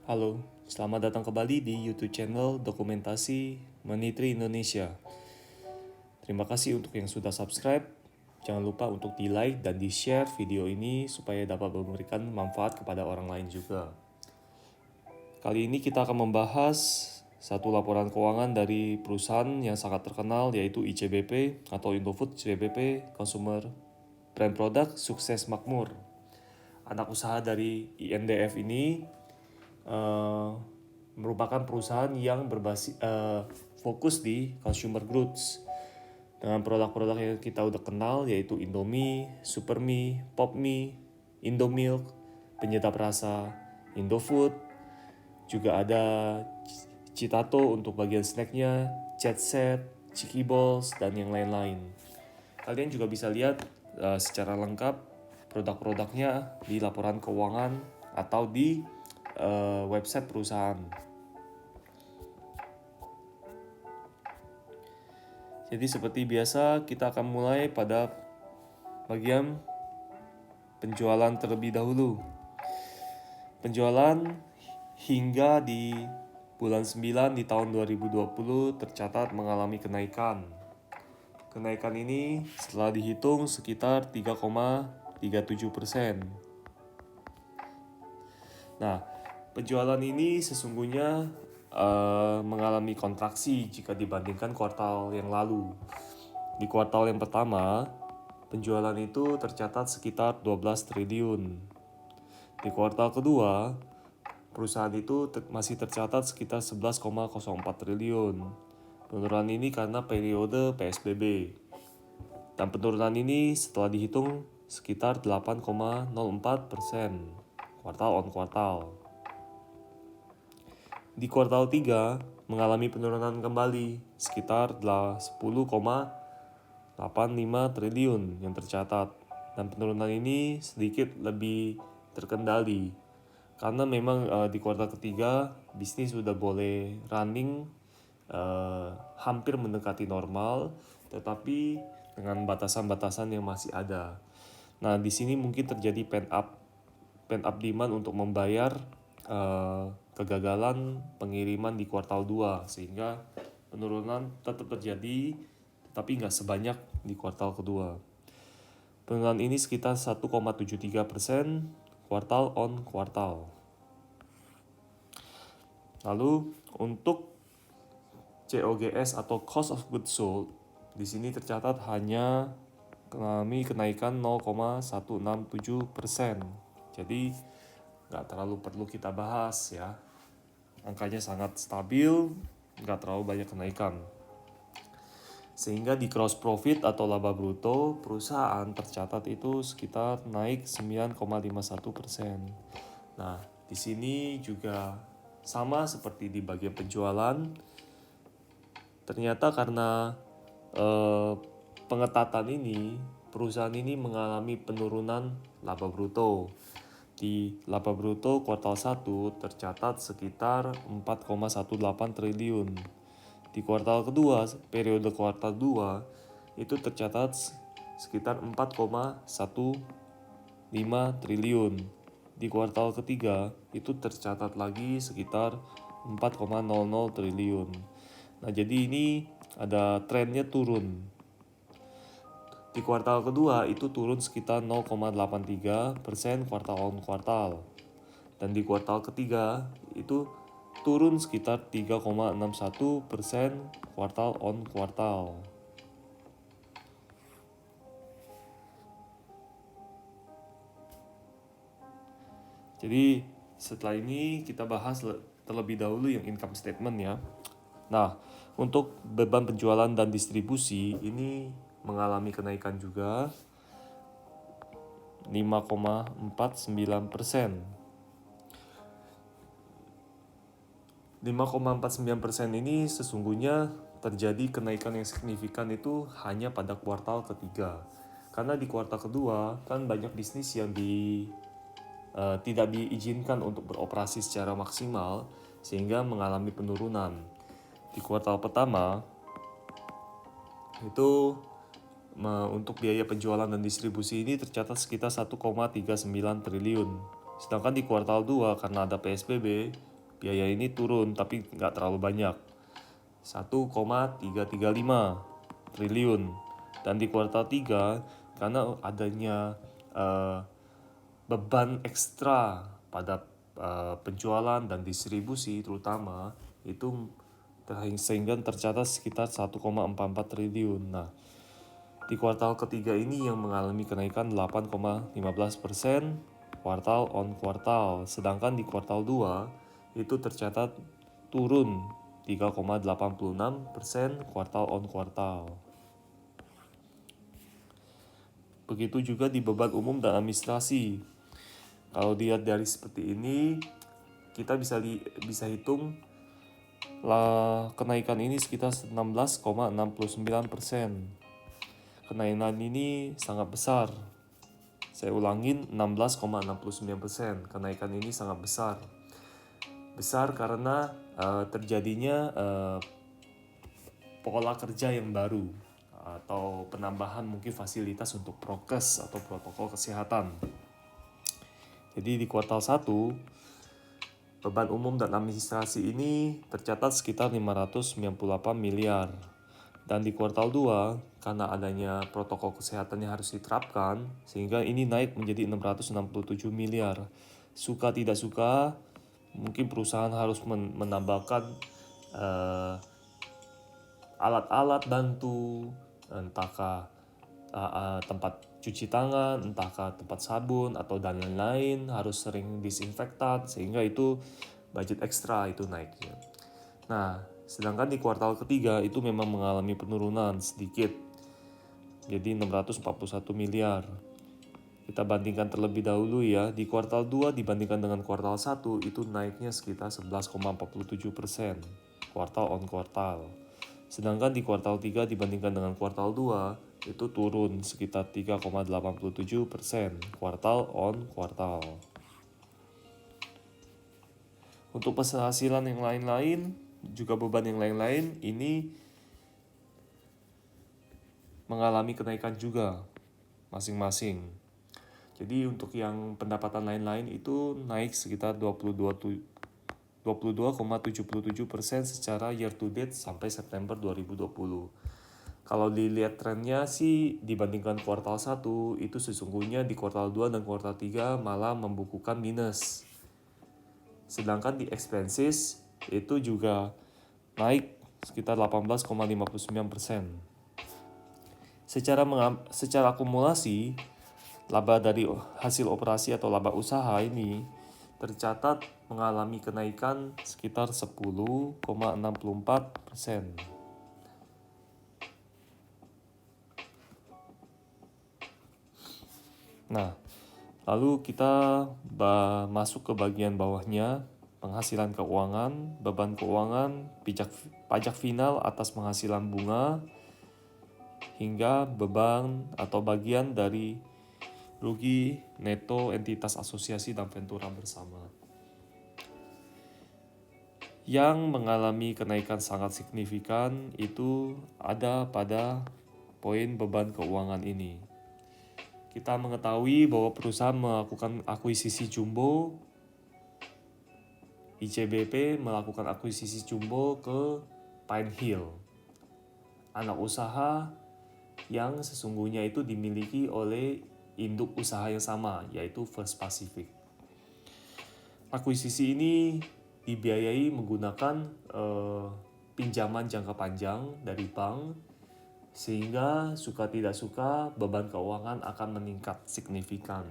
Halo, selamat datang kembali di YouTube channel Dokumentasi Money Indonesia. Terima kasih untuk yang sudah subscribe. Jangan lupa untuk di-like dan di-share video ini supaya dapat memberikan manfaat kepada orang lain juga. Kali ini kita akan membahas satu laporan keuangan dari perusahaan yang sangat terkenal yaitu ICBP atau Indofood CBP Consumer Brand Product Sukses Makmur. Anak usaha dari INDF ini merupakan perusahaan yang berbasis fokus di consumer goods dengan produk-produk yang kita udah kenal yaitu Indomie, Supermie, Popmie, Indomilk, penyedap rasa, Indofood, juga ada Citato untuk bagian snacknya, Jet Set, Chiki Balls, dan yang lain-lain. Kalian juga bisa lihat secara lengkap produk-produknya di laporan keuangan atau di website perusahaan. Jadi seperti biasa kita akan mulai pada bagian penjualan terlebih dahulu. Penjualan hingga di bulan 9 di tahun 2020 tercatat mengalami kenaikan. Kenaikan ini setelah dihitung sekitar 3,37%. Nah, penjualan ini sesungguhnya mengalami kontraksi jika dibandingkan kuartal yang lalu. Di kuartal yang pertama, penjualan itu tercatat sekitar 12 triliun. Di kuartal kedua, perusahaan itu masih tercatat sekitar 11,04 triliun. Penurunan ini karena periode PSBB. Dan penurunan ini setelah dihitung sekitar 8,04% kuartal on kuartal. Di kuartal 3 mengalami penurunan kembali sekitar 10,85 triliun yang tercatat. Dan penurunan ini sedikit lebih terkendali karena memang di kuartal ketiga bisnis sudah boleh running hampir mendekati normal, tetapi dengan batasan-batasan yang masih ada. Nah, di sini mungkin terjadi pent up demand untuk membayar kegagalan pengiriman di kuartal 2 sehingga penurunan tetap terjadi tapi nggak sebanyak di kuartal kedua. Penurunan ini sekitar 1,73% kuartal on kuartal. Lalu untuk COGS atau Cost of Goods Sold di sini tercatat hanya mengalami kenaikan 0,167%. Jadi nggak terlalu perlu kita bahas ya. Angkanya sangat stabil, nggak terlalu banyak kenaikan. Sehingga di gross profit atau laba bruto perusahaan tercatat itu sekitar naik 9,51%. Nah, di sini juga sama seperti di bagian penjualan. Ternyata karena pengetatan ini, perusahaan ini mengalami penurunan laba bruto. Di laba bruto kuartal 1 tercatat sekitar 4,18 triliun. Di kuartal kedua, periode kuartal 2 itu tercatat sekitar 4,15 triliun. Di kuartal ketiga itu tercatat lagi sekitar 4,00 triliun. Nah, jadi ini ada trennya turun. Di kuartal kedua itu turun sekitar 0,83% kuartal on kuartal. Dan di kuartal ketiga itu turun sekitar 3,61% kuartal on kuartal. Jadi setelah ini kita bahas terlebih dahulu yang income statement ya. Nah, untuk beban penjualan dan distribusi ini mengalami kenaikan juga 5,49%. 5,49% ini sesungguhnya terjadi kenaikan yang signifikan itu hanya pada kuartal ketiga. Karena di kuartal kedua kan banyak bisnis yang tidak diizinkan untuk beroperasi secara maksimal sehingga mengalami penurunan. Di kuartal pertama itu untuk biaya penjualan dan distribusi ini tercatat sekitar 1,39 triliun. Sedangkan di kuartal 2 karena ada PSBB biaya ini turun tapi nggak terlalu banyak, 1,335 triliun. Dan di kuartal 3 karena adanya beban ekstra pada penjualan dan distribusi terutama itu sehingga tercatat sekitar 1,44 triliun. Nah, di kuartal ketiga ini yang mengalami kenaikan 8,15% kuartal on kuartal, sedangkan di kuartal 2 itu tercatat turun 3,86% kuartal on kuartal. Begitu juga di beban umum dan administrasi. Kalau dilihat dari seperti ini, kita bisa hitung kenaikan ini sekitar 16,69%. Kenaikan ini sangat besar. Saya ulangin, 16,69%. Kenaikan ini sangat besar. Besar karena terjadinya pola kerja yang baru atau penambahan mungkin fasilitas untuk prokes atau protokol kesehatan. Jadi di kuartal 1, beban umum dan administrasi ini tercatat sekitar 598 miliar. Dan di kuartal 2, karena adanya protokol kesehatan yang harus diterapkan, sehingga ini naik menjadi 667 miliar. Suka tidak suka, mungkin perusahaan harus menambahkan alat-alat bantu, entahkah tempat cuci tangan, entahkah tempat sabun, atau dan lain-lain, harus sering disinfektan, sehingga itu budget ekstra itu naiknya. Nah, sedangkan di kuartal ketiga itu memang mengalami penurunan sedikit, jadi 641 miliar. Kita bandingkan terlebih dahulu ya, di kuartal 2 dibandingkan dengan kuartal 1 itu naiknya sekitar 11,47% kuartal on kuartal. Sedangkan di kuartal 3 dibandingkan dengan kuartal 2 itu turun sekitar 3,87% kuartal on kuartal. Untuk penghasilan yang lain-lain, juga beban yang lain-lain, ini mengalami kenaikan juga masing-masing. Jadi untuk yang pendapatan lain-lain itu naik sekitar 22,77% secara year to date sampai September 2020. Kalau dilihat trennya sih dibandingkan kuartal 1 itu sesungguhnya di kuartal 2 dan kuartal 3 malah membukukan minus. Sedangkan di expenses itu juga naik sekitar 18,59%. Secara akumulasi, laba dari hasil operasi atau laba usaha ini tercatat mengalami kenaikan sekitar 10,64%. Nah, lalu kita masuk ke bagian bawahnya, penghasilan keuangan, beban keuangan, pajak final atas penghasilan bunga, hingga beban atau bagian dari rugi neto entitas asosiasi dan ventura bersama. Yang mengalami kenaikan sangat signifikan itu ada pada poin beban keuangan ini. Kita mengetahui bahwa perusahaan melakukan akuisisi jumbo, ICBP melakukan akuisisi jumbo ke Pine Hill, anak usaha yang sesungguhnya itu dimiliki oleh induk usaha yang sama, yaitu First Pacific. Akuisisi ini dibiayai menggunakan pinjaman jangka panjang dari bank, sehingga suka tidak suka beban keuangan akan meningkat signifikan.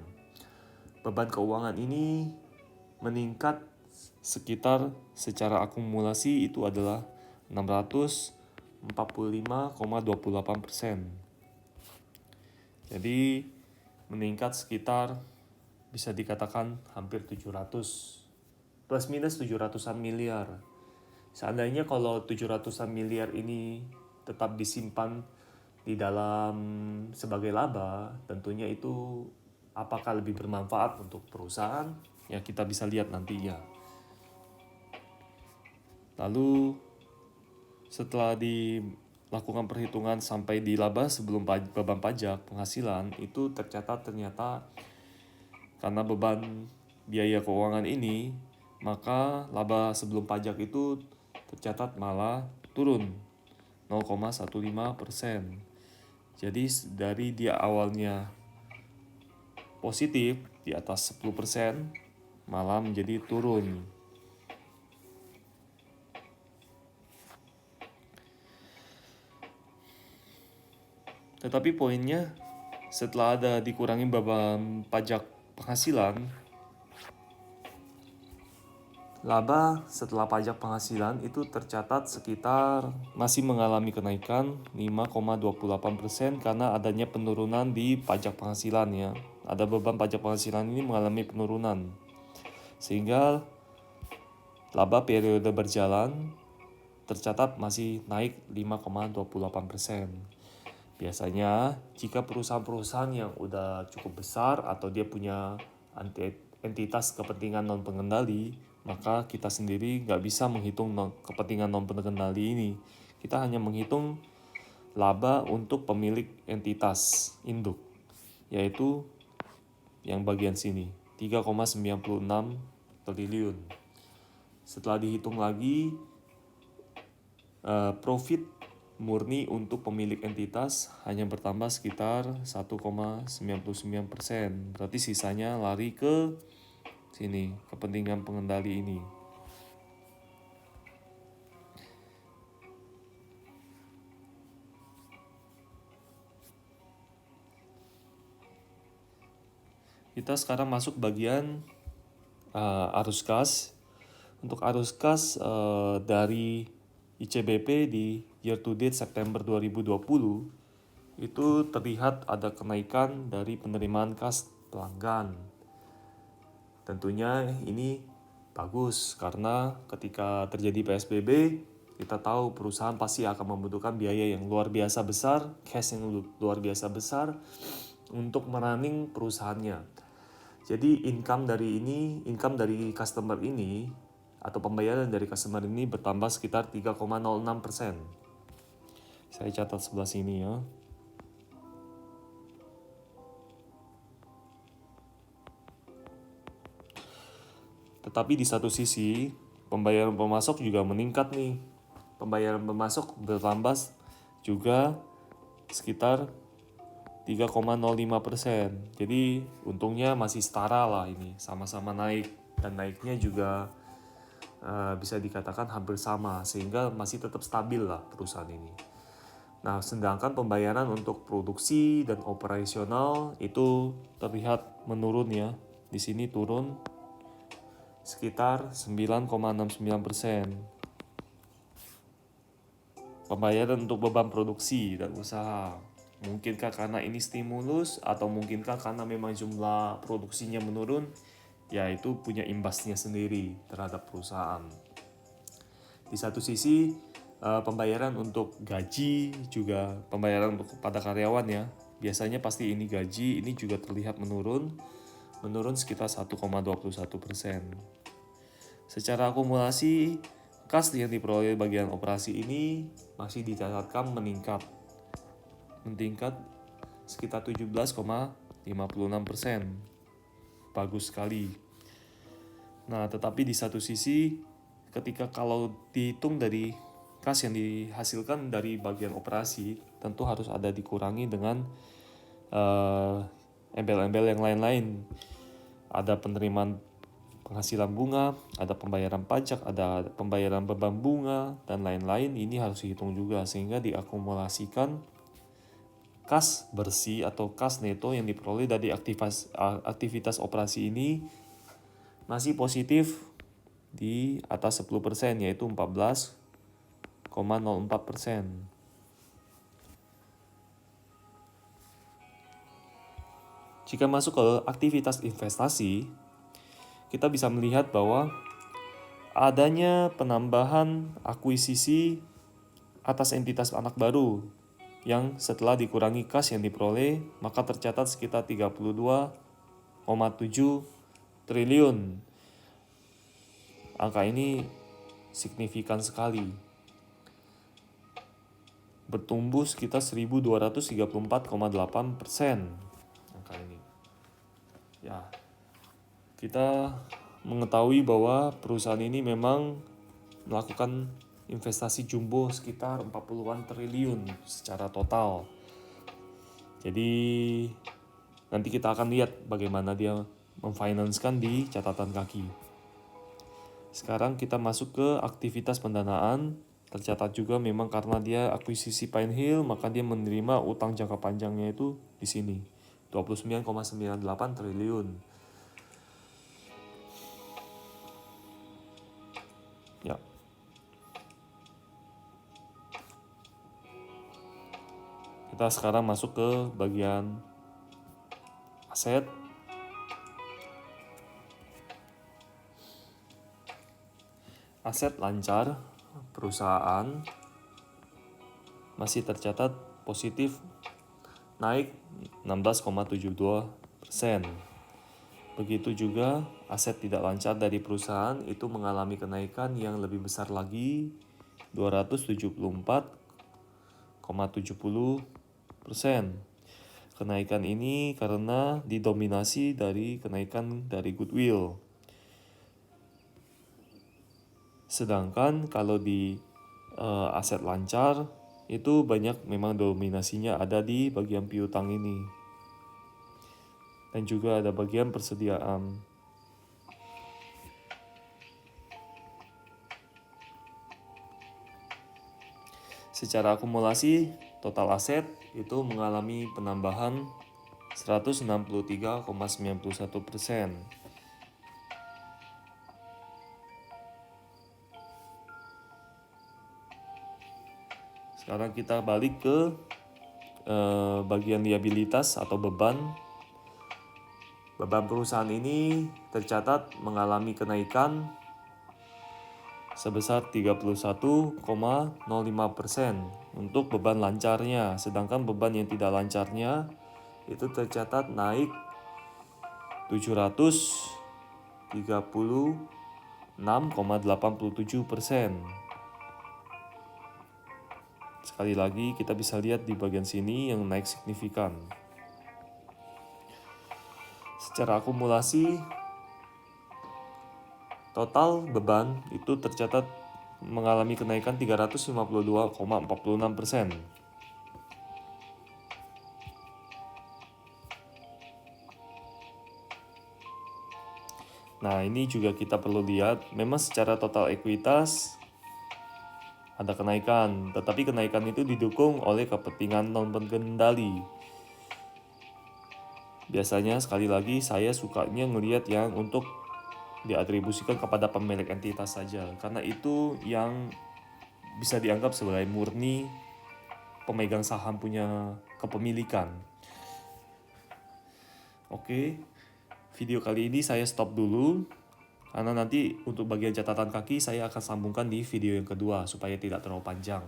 Beban keuangan ini meningkat sekitar secara akumulasi itu adalah 645,28%. Jadi meningkat sekitar bisa dikatakan hampir 700 plus minus 700-an miliar. Seandainya kalau 700-an miliar ini tetap disimpan di dalam sebagai laba, tentunya itu apakah lebih bermanfaat untuk perusahaan? Ya kita bisa lihat nantinya. Lalu setelah dilakukan perhitungan sampai di laba sebelum beban pajak penghasilan, itu tercatat ternyata karena beban biaya keuangan ini maka laba sebelum pajak itu tercatat malah turun 0,15%. Jadi dari dia awalnya positif di atas 10%, malah menjadi turun. Tetapi poinnya, setelah ada dikurangi beban pajak penghasilan, laba setelah pajak penghasilan itu tercatat sekitar masih mengalami kenaikan 5,28% karena adanya penurunan di pajak penghasilan ya. Ada beban pajak penghasilan ini mengalami penurunan. Sehingga laba periode berjalan tercatat masih naik 5,28%. Biasanya jika perusahaan-perusahaan yang udah cukup besar atau dia punya entitas kepentingan non pengendali, maka kita sendiri nggak bisa menghitung kepentingan non pengendali ini. Kita hanya menghitung laba untuk pemilik entitas induk, yaitu yang bagian sini 3,96 triliun. Setelah dihitung lagi profit murni untuk pemilik entitas hanya bertambah sekitar 1,99%. Berarti sisanya lari ke sini, kepentingan pengendali ini. Kita sekarang masuk bagian arus kas. Untuk arus kas dari ICBP di year to date September 2020 itu terlihat ada kenaikan dari penerimaan kas pelanggan. Tentunya ini bagus karena ketika terjadi PSBB kita tahu perusahaan pasti akan membutuhkan biaya yang luar biasa besar, cash yang luar biasa besar untuk merunning perusahaannya. Jadi income dari customer ini atau pembayaran dari customer ini bertambah sekitar 3,06%. Saya catat sebelah sini ya. Tetapi di satu sisi, pembayaran pemasok juga meningkat nih. Pembayaran pemasok bertambah juga sekitar 3,05%. Jadi untungnya masih setara lah ini, sama-sama naik. Dan naiknya juga bisa dikatakan hampir sama, sehingga masih tetap stabil lah perusahaan ini. Nah, sedangkan pembayaran untuk produksi dan operasional itu terlihat menurun ya. Di sini turun sekitar 9,69%. Pembayaran untuk beban produksi dan usaha. Mungkinkah karena ini stimulus atau mungkinkah karena memang jumlah produksinya menurun? Ya itu punya imbasnya sendiri terhadap perusahaan. Di satu sisi pembayaran untuk gaji juga pembayaran untuk kepada karyawan ya. Biasanya pasti ini gaji ini juga terlihat menurun sekitar 1,21%. Secara akumulasi kas yang diperoleh bagian operasi ini masih dicatatkan meningkat sekitar 17,56%. Bagus sekali. Nah, tetapi di satu sisi ketika kalau dihitung dari kas yang dihasilkan dari bagian operasi, tentu harus ada dikurangi dengan embel-embel yang lain-lain. Ada penerimaan penghasilan bunga, ada pembayaran pajak, ada pembayaran beban bunga, dan lain-lain. Ini harus dihitung juga sehingga diakumulasikan kas bersih atau kas neto yang diperoleh dari aktivitas operasi ini masih positif di atas 10%, yaitu 14,04%. Jika masuk ke aktivitas investasi, kita bisa melihat bahwa adanya penambahan akuisisi atas entitas anak baru yang setelah dikurangi kas yang diperoleh, maka tercatat sekitar 32,7 triliun. Angka ini signifikan sekali. Bertumbuh sekitar 1.234,8% angka ini. Ya, kita mengetahui bahwa perusahaan ini memang melakukan investasi jumbo sekitar 40-an triliun secara total. Jadi nanti kita akan lihat bagaimana dia memfinanskan di catatan kaki. Sekarang kita masuk ke aktivitas pendanaan. Tercatat juga memang karena dia akuisisi Pine Hill, maka dia menerima utang jangka panjangnya itu di sini. 29,98 triliun. Ya. Kita sekarang masuk ke bagian aset. Aset lancar, perusahaan masih tercatat positif naik 16,72%. Begitu juga aset tidak lancar dari perusahaan itu mengalami kenaikan yang lebih besar lagi 274,70%. Kenaikan ini karena didominasi dari kenaikan dari goodwill. Sedangkan kalau di aset lancar itu banyak memang dominasinya ada di bagian piutang ini. Dan juga ada bagian persediaan. Secara akumulasi, total aset itu mengalami penambahan 163,91%. Sekarang kita balik ke bagian liabilitas atau beban. Beban perusahaan ini tercatat mengalami kenaikan sebesar 31,05% untuk beban lancarnya. Sedangkan beban yang tidak lancarnya itu tercatat naik 736,87%. Sekali lagi kita bisa lihat di bagian sini yang naik signifikan. Secara akumulasi, total beban itu tercatat mengalami kenaikan 352,46%. Nah, ini juga kita perlu lihat, memang secara total ekuitas ada kenaikan, tetapi kenaikan itu didukung oleh kepentingan non-pengendali. Biasanya sekali lagi saya sukanya ngelihat yang untuk diatribusikan kepada pemilik entitas saja, karena itu yang bisa dianggap sebagai murni pemegang saham punya kepemilikan. Oke, video kali ini saya stop dulu, karena nanti untuk bagian catatan kaki saya akan sambungkan di video yang kedua supaya tidak terlalu panjang.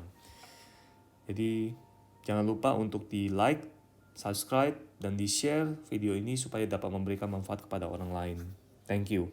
Jadi jangan lupa untuk di like, subscribe, dan di share video ini supaya dapat memberikan manfaat kepada orang lain. Thank you.